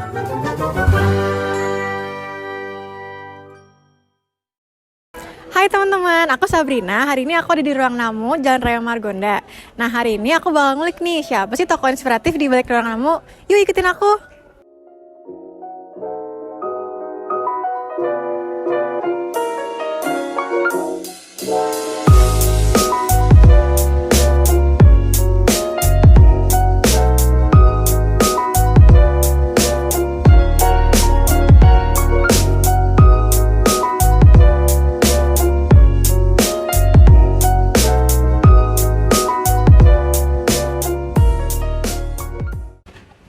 Hai teman-teman, aku Sabrina. Hari ini aku ada di ruang namu Jalan Raya Margonda. Nah, hari ini aku bakal ngulik nih, siapa sih tokoh inspiratif di balik ruang namu? Yuk ikutin aku.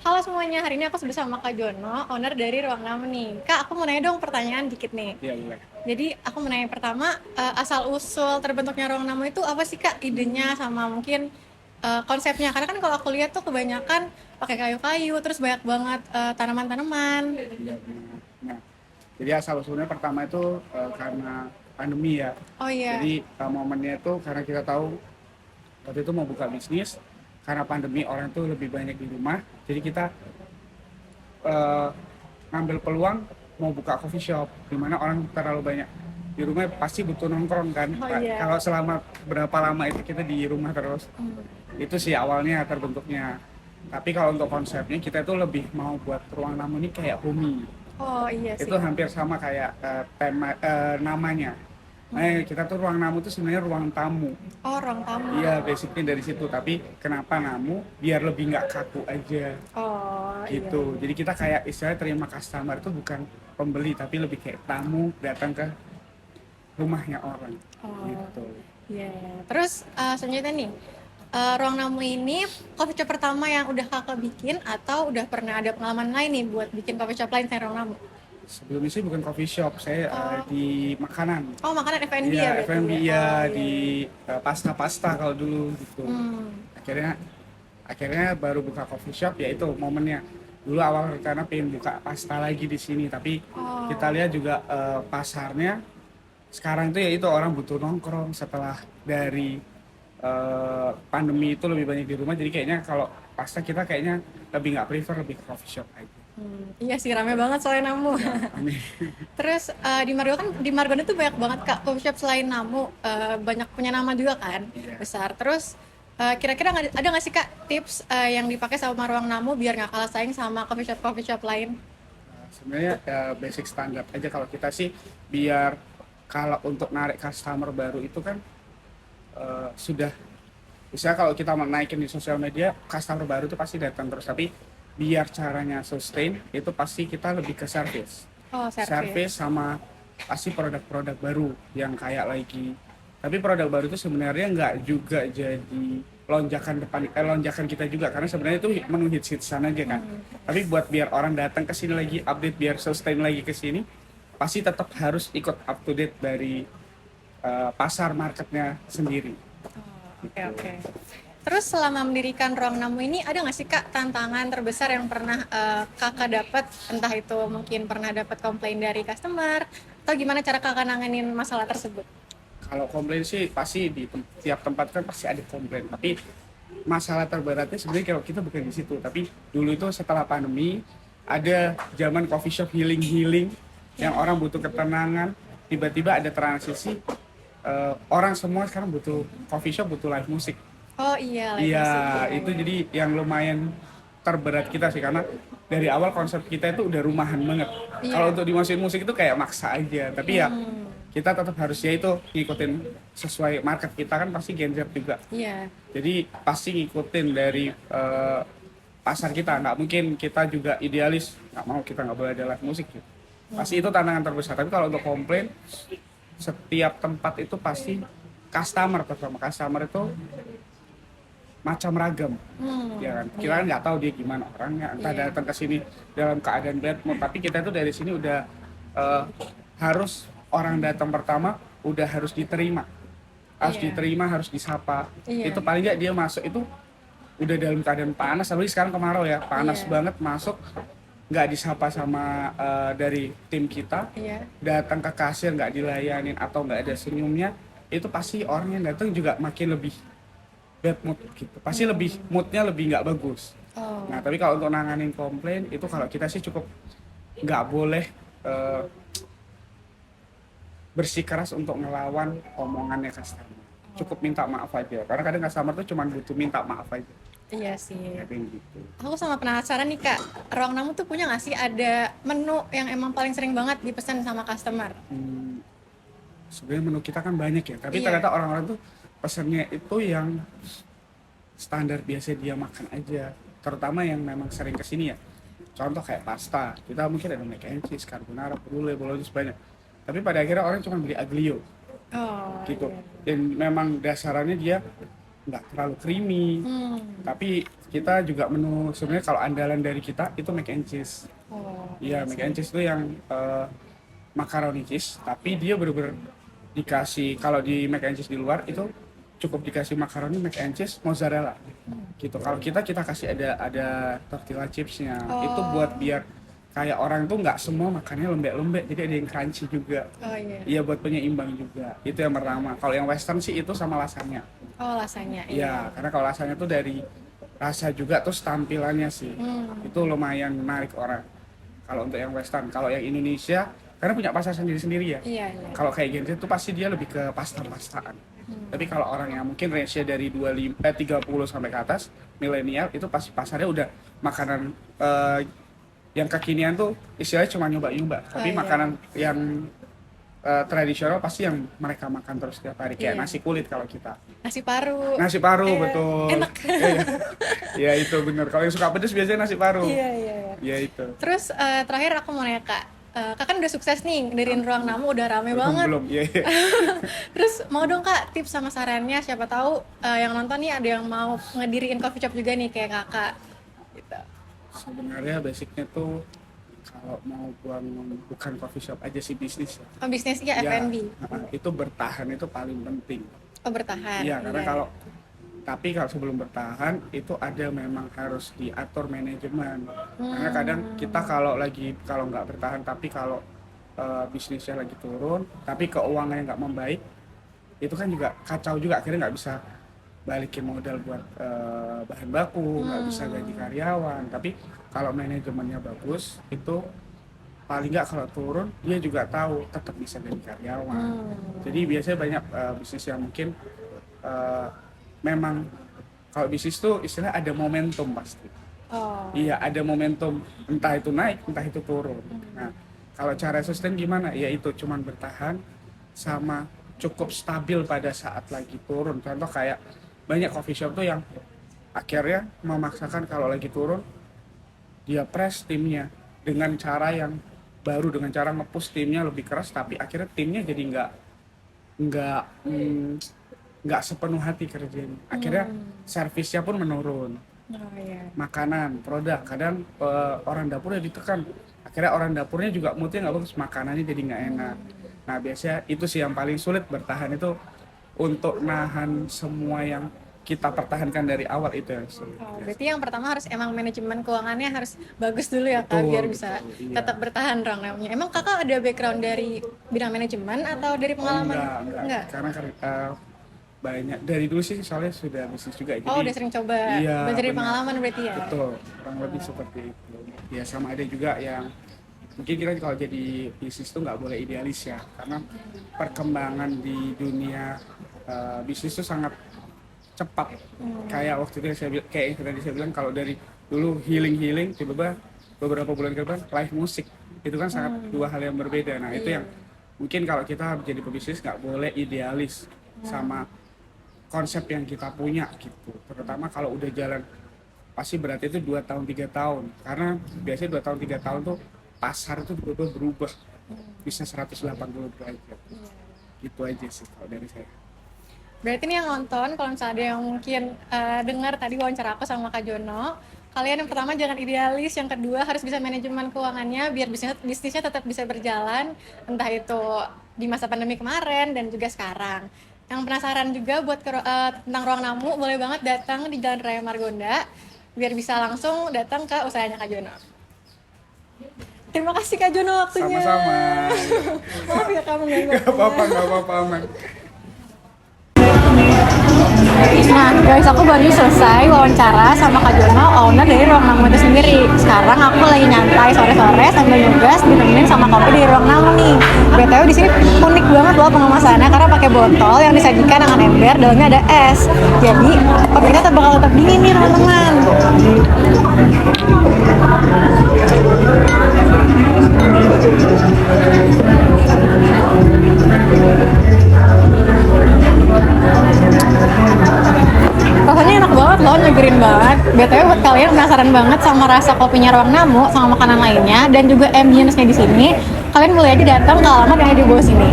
Halo semuanya, hari ini aku bersama Kak Jono, owner dari Ruang Namu nih. Kak, aku mau nanya dong pertanyaan dikit nih. Iya, boleh. Jadi aku mau nanya pertama, asal-usul terbentuknya Ruang Namu itu apa sih Kak? Idenya sama mungkin konsepnya. Karena kan kalau aku lihat tuh kebanyakan pakai kayu-kayu, terus banyak banget tanaman-tanaman. Iya, benar. Nah, jadi asal usulnya pertama itu karena pandemi ya. Oh iya. Jadi momennya itu karena kita tahu waktu itu mau buka bisnis, karena pandemi orang tuh lebih banyak di rumah. Jadi kita eh, ngambil peluang mau buka coffee shop, di mana orang terlalu banyak di rumah pasti butuh nongkrong kan. Oh iya. Kalau selama berapa lama itu kita di rumah terus, itu sih awalnya terbentuknya. Tapi kalau untuk konsepnya kita itu lebih mau buat ruang namu ini kayak homey. Oh iya sih. Itu hampir sama kayak tema namanya. Kita tuh ruang namu itu sebenarnya ruang tamu. Oh, ruang tamu. Iya, basically dari situ. Tapi kenapa namu? Biar lebih nggak kaku aja Oh gitu. iya. Jadi kita kayak istilahnya terima customer itu bukan pembeli, tapi lebih kayak tamu datang ke rumahnya orang. Oh Gitu. iya. Terus selanjutnya nih, ruang namu ini coffee shop pertama yang udah kakak bikin atau udah pernah ada pengalaman lain nih buat bikin coffee shop lain selain ruang namu? Sebelumnya sih bukan coffee shop, saya di makanan. Oh, makanan F&B ya Iya, berarti F&B ya? ya Oh, di iya. pasta-pasta kalau dulu gitu. Akhirnya akhirnya baru buka coffee shop, ya itu momennya. Dulu awal rencana pengen buka pasta lagi di sini, tapi Oh. kita lihat juga pasarnya sekarang itu ya itu orang butuh nongkrong setelah dari pandemi itu lebih banyak di rumah, jadi kayaknya kalau pasta kita kayaknya lebih nggak prefer, lebih ke coffee shop aja. Iya sih, rame banget soalnya namu. Amin. Terus di Margonda tuh banyak banget Kak coffee shop selain namu, banyak punya nama juga kan, Iya. besar. Terus kira-kira ada nggak sih Kak tips yang dipakai sama ruang namu biar nggak kalah saing sama coffee shop lain? Sebenarnya basic standar aja kalau kita sih, biar kalau untuk narik customer baru itu kan sudah, misalnya kalau kita mau naikin di sosial media, customer baru itu pasti datang terus, tapi biar caranya sustain itu pasti kita lebih ke service. Oh, Service sama pasti produk-produk baru yang kayak lagi, tapi produk baru itu sebenarnya nggak juga jadi lonjakan kita juga, karena sebenarnya itu menu hits-hitsan aja kan. Tapi buat biar orang datang ke sini lagi, update, biar sustain lagi ke sini, pasti tetap harus ikut up to date dari pasar marketnya sendiri. Oke, oke. Terus selama mendirikan ruang namu ini ada nggak sih Kak tantangan terbesar yang pernah Kakak dapat? Entah itu mungkin pernah dapat komplain dari customer atau gimana cara Kakak nanganin masalah tersebut? Kalau komplain sih pasti di tiap tempat kan pasti ada komplain, tapi masalah terberatnya sebenarnya kalau kita bukan di situ. Tapi dulu itu setelah pandemi ada zaman coffee shop healing yang orang butuh ketenangan, tiba-tiba ada transisi, orang semua sekarang butuh coffee shop, butuh live music. Oh iya, live Iya, music. itu jadi yang lumayan terberat kita sih, karena dari awal konsep kita itu udah rumahan banget. Iya. Kalau untuk dimasukin musik itu kayak maksa aja, tapi ya kita tetap harus ya itu ngikutin sesuai market kita kan, pasti Gen Z juga. Iya. Jadi pasti ngikutin dari pasar kita, nggak mungkin kita juga idealis, kita nggak boleh ada live musik gitu. Pasti itu tantangan terbesar. Tapi kalau untuk komplain, setiap tempat itu pasti customer itu macam ragam, ya kan. Kita kan nggak tahu dia gimana orangnya, entah datang ke sini dalam keadaan bad mood, tapi kita itu dari sini udah harus orang datang pertama udah harus diterima, harus disapa. Itu paling nggak dia masuk itu udah dalam keadaan panas, apalagi sekarang kemarau ya, panas banget, masuk nggak disapa sama dari tim kita, datang ke kasir nggak dilayanin atau nggak ada senyumnya, itu pasti orang yang datang juga makin lebih bad mood gitu, pasti lebih moodnya lebih nggak bagus. Oh. Nah, tapi kalau untuk nanganin komplain itu kalau kita sih cukup nggak boleh eh, bersikeras untuk ngelawan omongannya customer. Cukup minta maaf aja. Karena kadang customer tuh cuma butuh minta maaf aja. Iya sih. Kayak gitu. Aku sama penasaran nih Kak, Ruang Namu tuh punya nggak sih ada menu yang emang paling sering banget dipesan sama customer? Sebenarnya menu kita kan banyak ya, tapi Iya. ternyata orang-orang tuh pesannya itu yang standar biasa dia makan aja. Terutama yang memang sering kesini ya. Contoh kayak pasta, kita mungkin ada mac and cheese, carbonara, brulee, bolognese banyak. Tapi pada akhirnya orang cuma beli aglio Oh, gitu. iya. Dan memang dasarannya dia nggak terlalu creamy. Tapi kita juga menu sebenarnya kalau andalan dari kita itu mac and cheese. Oh, Iya, mac and cheese itu yang macaroni cheese, tapi dia bener-bener dikasih kalau di mac and cheese di luar itu cukup dikasih macaroni mac and cheese mozzarella gitu. Kalau kita kasih ada tortilla chipsnya itu buat biar kayak orang tuh nggak semua makannya lembek-lembek, jadi ada yang crunchy juga. Oh iya. Iya, buat penyeimbang juga. Itu yang pertama. Kalau yang western sih itu sama lasanya. Oh, rasanya. Iya, karena kalau lasanya tuh dari rasa juga terus tampilannya sih. Itu lumayan menarik orang. Kalau untuk yang western, kalau yang Indonesia karena punya pasar sendiri-sendiri ya. Iya, iya. Kalau kayak Gen Z tuh pasti dia lebih ke pasta-pastaan. Tapi kalau orang yang mungkin range dari 30 sampai ke atas, milenial itu pasti pasarnya udah makanan yang kekinian tuh istilahnya cuma nyoba-nyoba. Tapi iya. makanan yang tradisional pasti yang mereka makan terus tiap hari kayak Iya. nasi kulit kalau kita. Nasi paru. Nasi paru Iya, betul. enak. Iya itu bener. Kalau yang suka pedes biasanya nasi paru. Iya, iya, iya. Iya itu. Terus terakhir aku mau nanya Kak, Kak kan udah sukses nih ngedirin Ruang Namu, udah rame banget. Belum. Iya. Terus mau dong Kak tips sama sarannya, siapa tahu yang nonton nih ada yang mau ngediriin coffee shop juga nih kayak Kakak gitu. Sebenarnya basicnya tuh kalau mau bukan coffee shop aja sih bisnis ya. Oh, bisnis ya F&B. Itu bertahan itu paling penting. Oh, bertahan. Iya, karena kalau sebelum bertahan itu ada memang harus diatur manajemen. Karena kadang kita kalau nggak bertahan tapi kalau bisnisnya lagi turun, tapi keuangannya nggak membaik, itu kan juga kacau juga, akhirnya nggak bisa balikin modal buat bahan baku, nggak bisa gaji karyawan. Tapi kalau manajemennya bagus, itu paling nggak kalau turun dia juga tahu tetap bisa gaji karyawan. Jadi biasanya banyak bisnis yang mungkin memang kalau bisnis tuh istilah ada momentum pasti. Oh. Iya, ada momentum, entah itu naik, entah itu turun. Nah, kalau cara sustain gimana? Ya itu cuman bertahan sama cukup stabil pada saat lagi turun. Contoh kayak banyak coffee shop tuh yang akhirnya memaksakan kalau lagi turun dia press timnya dengan cara yang baru, dengan cara nge-push timnya lebih keras, tapi akhirnya timnya jadi nggak sepenuh hati kerjanya. Akhirnya servisnya pun menurun. Oh, iya. Makanan, produk, kadang orang dapurnya ditekan. Akhirnya orang dapurnya juga moodnya nggak bagus, makanannya jadi nggak enak. Nah biasanya itu sih yang paling sulit bertahan itu, untuk nahan semua yang kita pertahankan dari awal itu yang sulit. Oh, berarti yang pertama harus emang manajemen keuangannya harus bagus dulu ya Kak, Betul, biar bisa betul, iya. tetap bertahan Ruang Namunya. Emang Kakak ada background dari bidang manajemen atau dari pengalaman? Enggak. Karena banyak dari dulu sih soalnya sudah bisnis juga. Jadi, Oh, udah sering coba. iya, Belajar dari benar. pengalaman berarti ya? Betul, kurang lebih seperti itu. Ya sama ada juga yang mungkin kita kalau jadi bisnis tuh nggak boleh idealis ya, karena perkembangan di dunia bisnis tuh sangat cepat. Kayak waktu itu kayak yang tadi saya bilang, kalau dari dulu healing tiba-tiba beberapa bulan ke depan live musik, itu kan sangat dua hal yang berbeda. Nah itu yang mungkin kalau kita jadi pebisnis nggak boleh idealis sama konsep yang kita punya gitu. Terutama kalau udah jalan pasti berarti itu 2 tahun 3 tahun, karena biasanya 2 tahun 3 tahun tuh pasar tuh tiba-tiba berubah bisa 180 derajat. Gitu aja sih kalau dari saya. Berarti nih yang nonton, kalau misalnya ada yang mungkin dengar tadi wawancara aku sama Kak Jono, kalian yang pertama jangan idealis, yang kedua harus bisa manajemen keuangannya biar bisnisnya tetap bisa berjalan, entah itu di masa pandemi kemarin dan juga sekarang. Yang penasaran juga buat tentang Ruang Namu, boleh banget datang di Jalan Raya Margonda biar bisa langsung datang ke usahanya Kak Jono. Terima kasih Kak Jono waktunya. Sama-sama. Maaf ya kamu ganggu. Nggak apa-apa aman. Nah guys, aku baru selesai wawancara sama Kak Jono, owner dari Ruang Namu itu sendiri. Sekarang aku lagi nyantai sore-sore sambil nugas ditemenin sama kopi dari Ruang Namu nih. BTW di sini unik banget loh pengemasannya karena pakai botol yang disajikan dengan ember, dalamnya ada es. Jadi kopi kita bakal tetap dingin nih teman-teman. Rasanya enak banget loh, nyegerin banget. BTW buat kalian penasaran banget sama rasa kopinya Ruang Namu sama makanan lainnya dan juga ambience-nya di sini, kalian boleh aja datang ke alamat yang ada di bawah sini.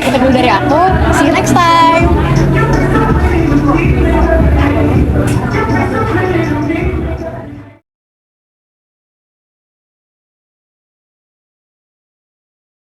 Segitu dulu dari aku.